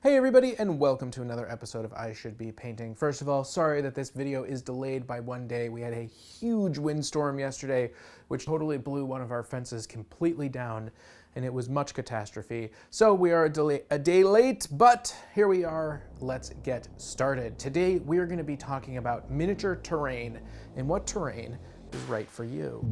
Hey everybody, and welcome to another episode of I Should Be Painting. First of all, sorry that this video is delayed by one day. We had a huge windstorm yesterday, which totally blew one of our fences completely down, and it was much catastrophe. So we are a day late, but here we are. Let's get started. Today, we are going to be talking about miniature terrain and what terrain is right for you.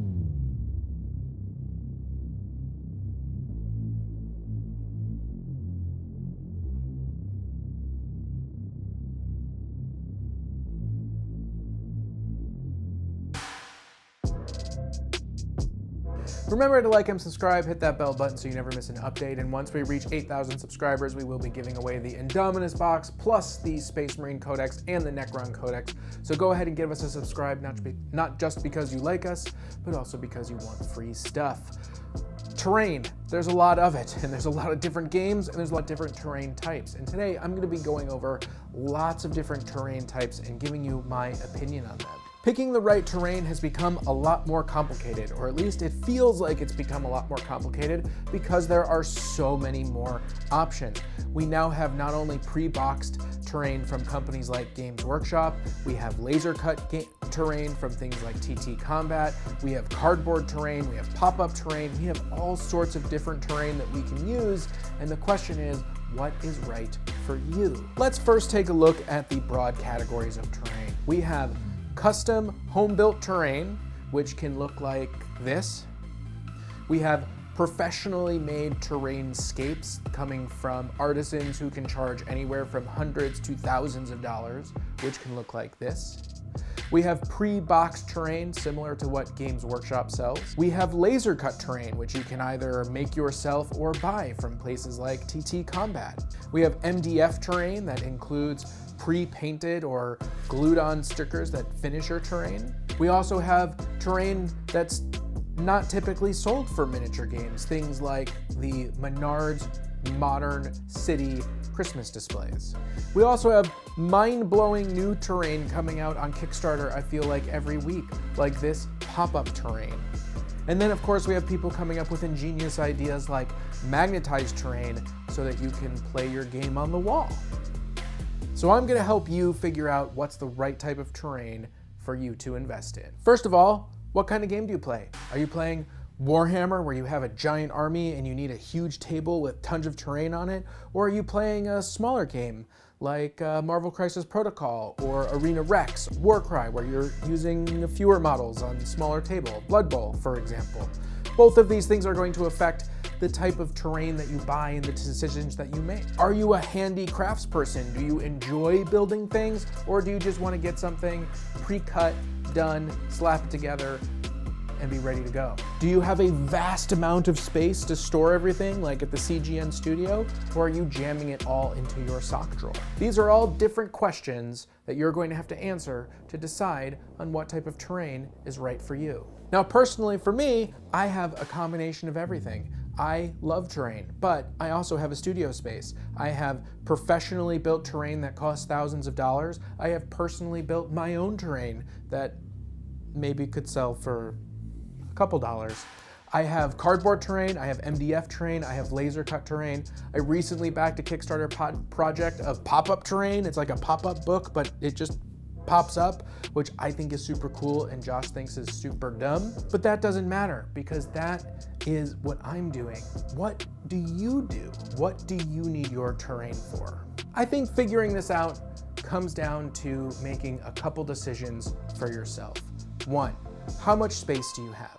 Remember to like and subscribe, hit that bell button so you never miss an update, and once we reach 8,000 subscribers, we will be giving away the Indominus box, plus the Space Marine Codex and the Necron Codex. So go ahead and give us a subscribe, not just because you like us, but also because you want free stuff. Terrain, there's a lot of it, and there's a lot of different games, and there's a lot of different terrain types. And today, I'm gonna be going over lots of different terrain types and giving you my opinion on them. Picking the right terrain has become a lot more complicated, or at least it feels like it's become a lot more complicated because there are so many more options. We now have not only pre-boxed terrain from companies like Games Workshop, we have laser cut terrain from things like TT Combat, we have cardboard terrain, we have pop-up terrain, we have all sorts of different terrain that we can use, and the question is, what is right for you? Let's first take a look at the broad categories of terrain. We have custom home-built terrain, which can look like this. We have professionally made terrainscapes coming from artisans who can charge anywhere from hundreds to thousands of dollars, which can look like this. We have pre-boxed terrain, similar to what Games Workshop sells. We have laser cut terrain, which you can either make yourself or buy from places like TT Combat. We have MDF terrain that includes pre-painted or glued on stickers that finish your terrain. We also have terrain that's not typically sold for miniature games, things like the Menards Modern City Christmas displays. We also have mind-blowing new terrain coming out on Kickstarter, I feel like every week, like this pop-up terrain. And then of course we have people coming up with ingenious ideas like magnetized terrain so that you can play your game on the wall. So I'm gonna help you figure out what's the right type of terrain for you to invest in. First of all, what kind of game do you play? Are you playing Warhammer, where you have a giant army and you need a huge table with tons of terrain on it? Or are you playing a smaller game like Marvel Crisis Protocol or Arena Rex, Warcry, where you're using fewer models on a smaller table, Blood Bowl, for example? Both of these things are going to affect the type of terrain that you buy and the decisions that you make. Are you a handy crafts person? Do you enjoy building things, or do you just want to get something pre-cut, done, slap it together, and be ready to go? Do you have a vast amount of space to store everything like at the CGN studio, or are you jamming it all into your sock drawer? These are all different questions that you're going to have to answer to decide on what type of terrain is right for you. Now, personally for me, I have a combination of everything. I love terrain, but I also have a studio space. I have professionally built terrain that costs thousands of dollars. I have personally built my own terrain that maybe could sell for a couple dollars. I have cardboard terrain, I have MDF terrain, I have laser cut terrain. I recently backed a Kickstarter project of pop-up terrain. It's like a pop-up book, but it just pops up, which I think is super cool and Josh thinks is super dumb. But that doesn't matter because that is what I'm doing. What do you do? What do you need your terrain for? I think figuring this out comes down to making a couple decisions for yourself. One, how much space do you have?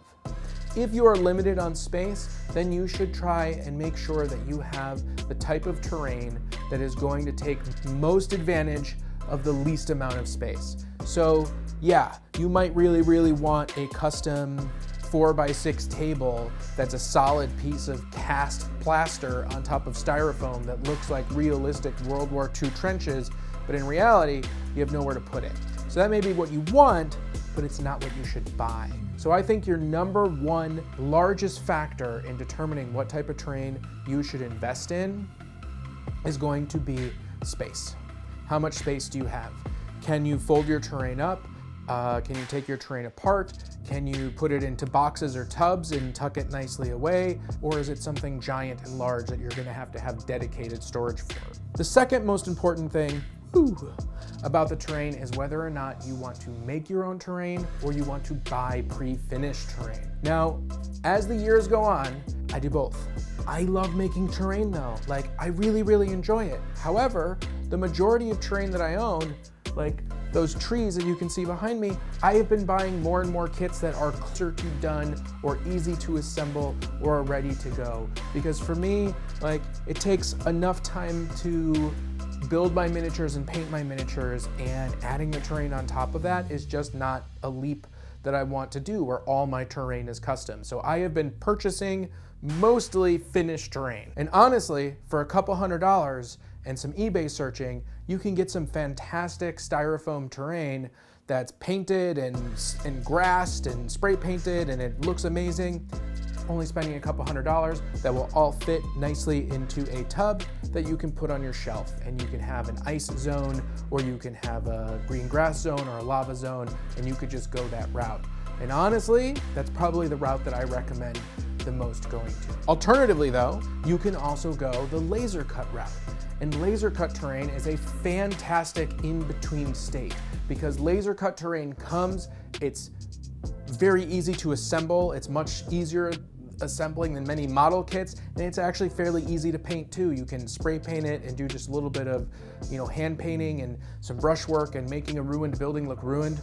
If you are limited on space, then you should try and make sure that you have the type of terrain that is going to take most advantage of the least amount of space. So yeah, you might really want a custom 4x6 table that's a solid piece of cast plaster on top of styrofoam that looks like realistic World War II trenches, but in reality, you have nowhere to put it. So that may be what you want, but it's not what you should buy. So I think your number one largest factor in determining what type of terrain you should invest in is going to be space. How much space do you have? Can you fold your terrain up? Can you take your terrain apart? Can you put it into boxes or tubs and tuck it nicely away? Or is it something giant and large that you're gonna have to have dedicated storage for? The second most important thing about the terrain is whether or not you want to make your own terrain or you want to buy pre-finished terrain. Now, as the years go on, I do both. I love making terrain though. Like, I really, really enjoy it. However, the majority of terrain that I own, like those trees that you can see behind me, I have been buying more and more kits that are closer to done or easy to assemble or are ready to go. Because for me, like, it takes enough time to build my miniatures and paint my miniatures, and adding the terrain on top of that is just not a leap that I want to do where all my terrain is custom. So I have been purchasing mostly finished terrain. And honestly, for a couple $100 and some eBay searching, you can get some fantastic styrofoam terrain that's painted and grassed and spray painted, and it looks amazing. Only spending a couple $100 that will all fit nicely into a tub that you can put on your shelf, and you can have an ice zone, or you can have a green grass zone or a lava zone, and you could just go that route. And honestly, that's probably the route that I recommend the most going to. Alternatively though, you can also go the laser cut route. And laser cut terrain is a fantastic in-between state, because laser cut terrain comes, it's very easy to assemble, it's much easier assembling than many model kits, and it's actually fairly easy to paint too. You can spray paint it and do just a little bit of, hand painting and some brush work and making a ruined building look ruined.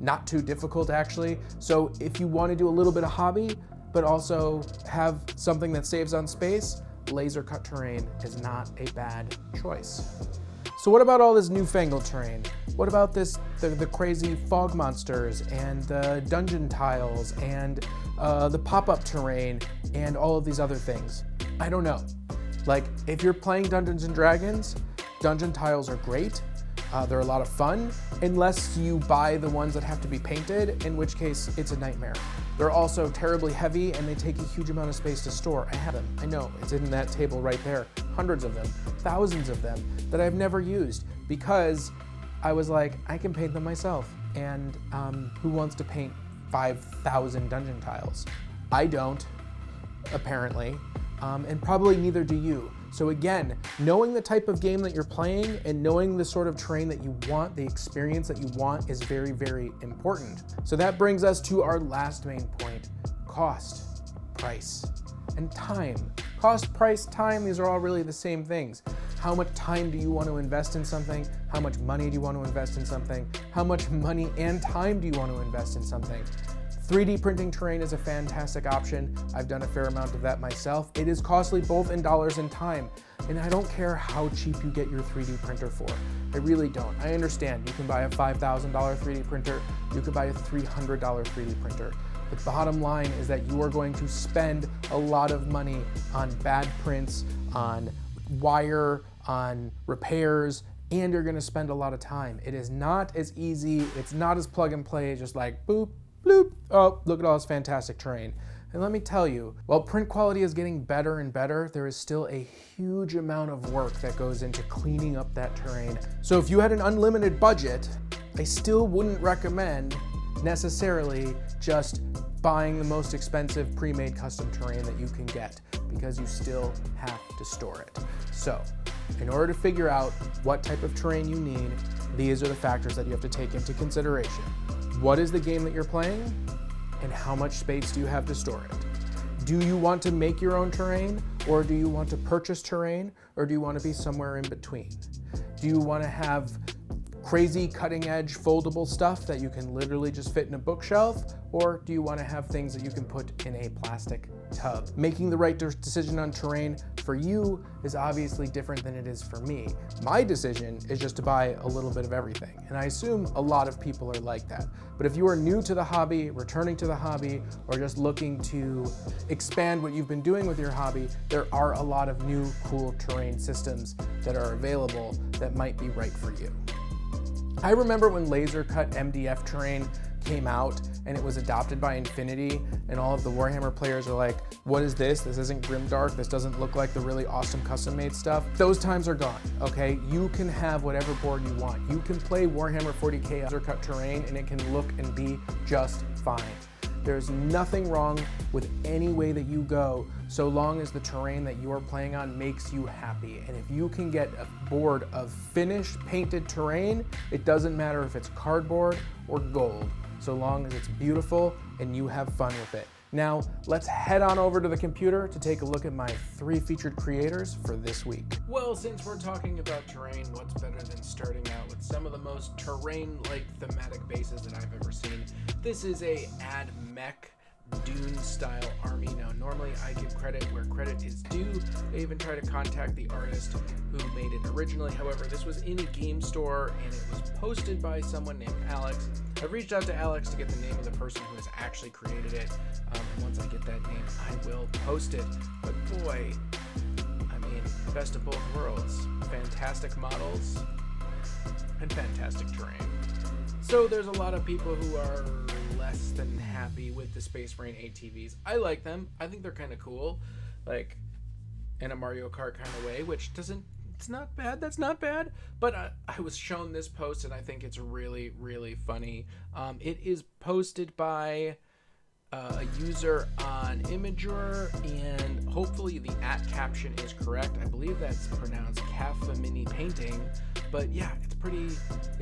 Not too difficult actually. So if you want to do a little bit of hobby, but also have something that saves on space, laser cut terrain is not a bad choice. So what about all this newfangled terrain? What about the crazy fog monsters and the dungeon tiles and the pop-up terrain and all of these other things? I don't know. Like, if you're playing Dungeons and Dragons, dungeon tiles are great. They're a lot of fun, unless you buy the ones that have to be painted, in which case it's a nightmare. They're also terribly heavy and they take a huge amount of space to store. I have them, I know, it's in that table right there. Hundreds of them, thousands of them that I've never used because I was like, I can paint them myself. And who wants to paint 5,000 dungeon tiles? I don't, apparently, and probably neither do you. So again, knowing the type of game that you're playing and knowing the sort of terrain that you want, the experience that you want, is very, very important. So that brings us to our last main point: cost, price, and time. Cost, price, time, these are all really the same things. How much time do you want to invest in something? How much money do you want to invest in something? How much money and time do you want to invest in something? 3D printing terrain is a fantastic option. I've done a fair amount of that myself. It is costly both in dollars and time. And I don't care how cheap you get your 3D printer for. I really don't. I understand you can buy a $5,000 3D printer, you could buy a $300 3D printer. The bottom line is that you are going to spend a lot of money on bad prints, on wire, on repairs, and you're gonna spend a lot of time. It is not as easy, it's not as plug and play, just like boop, bloop, oh, look at all this fantastic terrain. And let me tell you, while print quality is getting better and better, there is still a huge amount of work that goes into cleaning up that terrain. So if you had an unlimited budget, I still wouldn't recommend necessarily just buying the most expensive pre-made custom terrain that you can get, because you still have to store it. So in order to figure out what type of terrain you need, these are the factors that you have to take into consideration. What is the game that you're playing, and how much space do you have to store it? Do you want to make your own terrain, or do you want to purchase terrain, or do you want to be somewhere in between? Do you want to have crazy cutting edge foldable stuff that you can literally just fit in a bookshelf, or do you want to have things that you can put in a plastic tub? Making the right decision on terrain for you is obviously different than it is for me. My decision is just to buy a little bit of everything, and I assume a lot of people are like that. But if you are new to the hobby, returning to the hobby, or just looking to expand what you've been doing with your hobby, there are a lot of new cool terrain systems that are available that might be right for you. I remember when laser cut MDF terrain came out and it was adopted by Infinity, and all of the Warhammer players are like, what is this? This isn't grimdark. This doesn't look like the really awesome custom made stuff. Those times are gone, okay? You can have whatever board you want. You can play Warhammer 40K laser cut terrain and it can look and be just fine. There's nothing wrong with any way that you go, so long as the terrain that you're playing on makes you happy. And if you can get a board of finished painted terrain, it doesn't matter if it's cardboard or gold, so long as it's beautiful and you have fun with it. Now, let's head on over to the computer to take a look at my 3 featured creators for this week. Well, since we're talking about terrain, what's better than starting out with some of the most terrain-like thematic bases that I've ever seen. This is a Add Mech Dune-style army. Now, normally I give credit where credit is due. I even try to contact the artist who made it originally. However, this was in a game store and it was posted by someone named Alex. I've reached out to Alex to get the name of the person who has actually created it. And once I get that name, I will post it. But boy, I mean, best of both worlds. Fantastic models and fantastic terrain. So there's a lot of people who are less than happy with the Space Marine ATVs. I like them. I think they're kind of cool, like in a Mario Kart kind of way, which doesn't, it's not bad. That's not bad. But I was shown this post and I think it's really, really funny. It is posted by a user on Imager, and hopefully the caption is correct. I believe that's pronounced Caphminipainting, but yeah, it's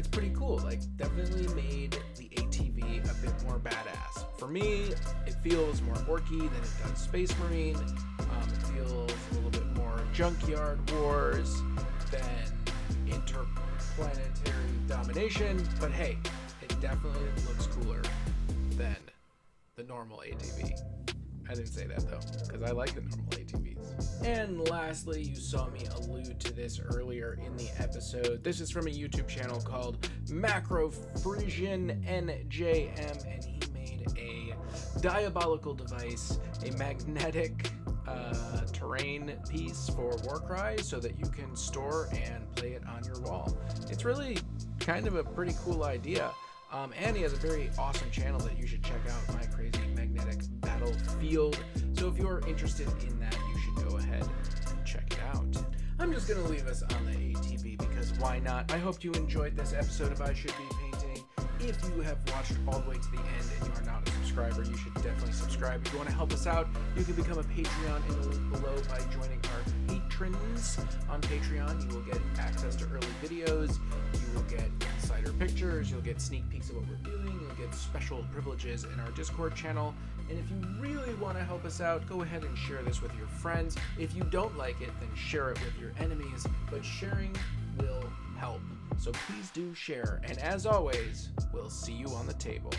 pretty cool. Like, definitely made the ATV a bit more badass. For me, it feels more orky than it does Space Marine. It feels a little bit more Junkyard Wars than interplanetary domination, but hey, it definitely looks cooler than the normal ATV. I didn't say that though, because I like the normal ATVs. And lastly, you saw me allude to this earlier in the episode. This is from a YouTube channel called MarcoFrisoniNJM, and he made a diabolical device, a magnetic terrain piece for Warcry, so that you can store and play it on your wall. It's really kind of a pretty cool idea. And he has a very awesome channel that you should check out, My Crazy Magnetic Battlefield. So if you're interested in that, you should go ahead and check it out. I'm just going to leave us on the ATV because why not? I hope you enjoyed this episode of I Should Be Painting. If you have watched all the way to the end and you are not a subscriber, you should definitely subscribe. If you want to help us out, you can become a Patreon in the link below by joining our patrons on Patreon. You will get access to early videos, you will get insider pictures, you'll get sneak peeks of what we're doing, you'll get special privileges in our Discord channel. And if you really want to help us out, go ahead and share this with your friends. If you don't like it, then share it with your enemies, but sharing will help. So please do share, and as always, we'll see you on the table.